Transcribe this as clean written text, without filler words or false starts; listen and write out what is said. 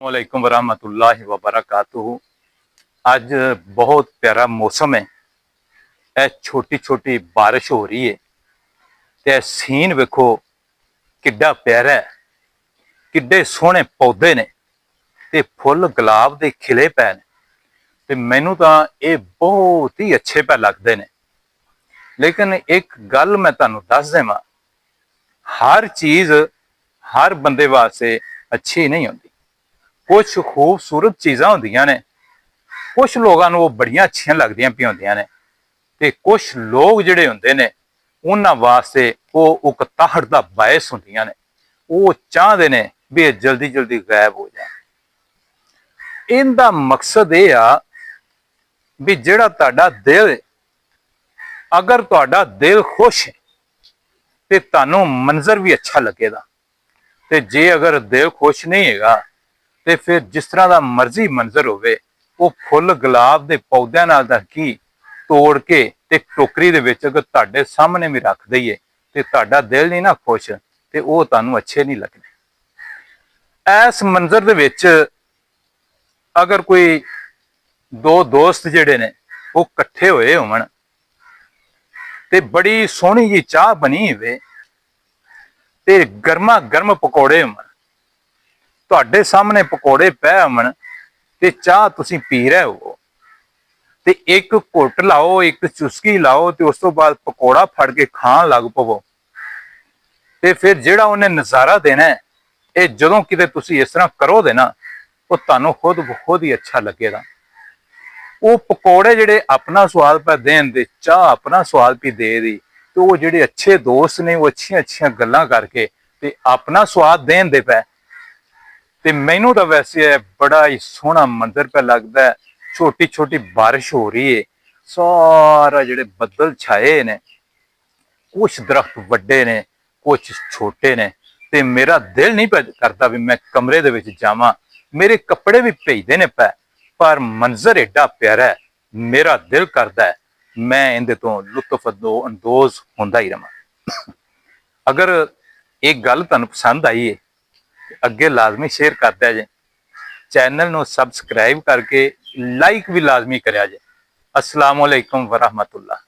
वालेकुम वरहमतुल्लाहि वबरकातुहू। आज बहुत प्यारा मौसम है। ए छोटी छोटी बारिश हो रही है ते सीन वेखो किड्डा प्यारा है। किड्डे सोहने पौधे ने ते फुल गुलाब दे खिले पै ने ते मैनू तां ये बहुत ही अच्छे पै लगदे ने। लेकिन एक गल मैं तुहानू दस देवां, हर चीज़ हर बंदे वास्ते अच्छी नहीं होंदी। कुछ खूबसूरत चीज़ां होंदियां ने, कुछ लोगों को बड़ियां अच्छियां लगदियां पई होंदियां ने ते कुछ लोग जिहड़े हुंदे ने उन्हां वास्ते वो उकताहट दा बायस होंदियां ने। वो चाहते ने भी ये जल्दी जल्दी गायब हो जाए। इनका मकसद ये आ भी जिहड़ा तुहाडा दिल है, अगर तुहाडा दिल खुश है ते तुहानू मंजर भी अच्छा लगेगा ते जे अगर दिल खुश नहीं हैगा ते फिर जिस तरह का मर्जी मंजर होवे, वो फुल गुलाब के पौधों नाल दा की तोड़ के ते टोकरी दे विच अगर तुहाडे सामने भी रख दईए ते तुहाडा दिल नहीं ना खुश ते वो तुहानू अच्छे नहीं लगने। इस मंजर दे विच अगर कोई दो दोस्त जिहड़े ने वो कट्ठे होए होवन ते बड़ी सोहनी जी चाह बनी होवे ते गर्मा गर्म पकौड़े होवन, तुहाडे सामने पकौड़े पै होवन ते चाह तुसीं पी रहे हो ते एक घुट लाओ, एक चुस्की लाओ ते उस तो बाद पकौड़ा फड़ के खान लग पवो ते फिर जिहड़ा उन्हें नज़ारा देना है, ये जदों किते तुसीं इस तरह करोगे ना, वो तुहानू खुद ब खुद ही अच्छा लगेगा। वो पकौड़े जिहड़े अपना स्वाद पै देन दे, चाह अपना स्वाद भी दे दी, तो वो जिहड़े अच्छे दोस्त ने वो अच्छियां अच्छियां गल्लां करके ते अपना स्वाद देन दे पै। ते मैनू तो वैसे बड़ा ही सोहना मंजर पे लगता है। छोटी छोटी बारिश हो रही है, सारा जिहड़े बदल छाए ने, कुछ दरख्त वड्डे ने कुछ छोटे ने ते मेरा दिल नहीं करता भी मैं कमरे दे विच जावां। मेरे कपड़े भी भेजदे ने पै, पर मंजर एडा प्यारा है, मेरा दिल करता है मैं इहदे तो लुत्फ अंदोज होंदा ही रहां। अगर एक गल तुहानू पसंद आई है, अगे लाजमी शेयर कर दिया जे, चैनल नू सबसक्राइब करके लाइक भी लाजमी करिया जे। अस्सलाम वालेकुम वरहमतुल्लाह।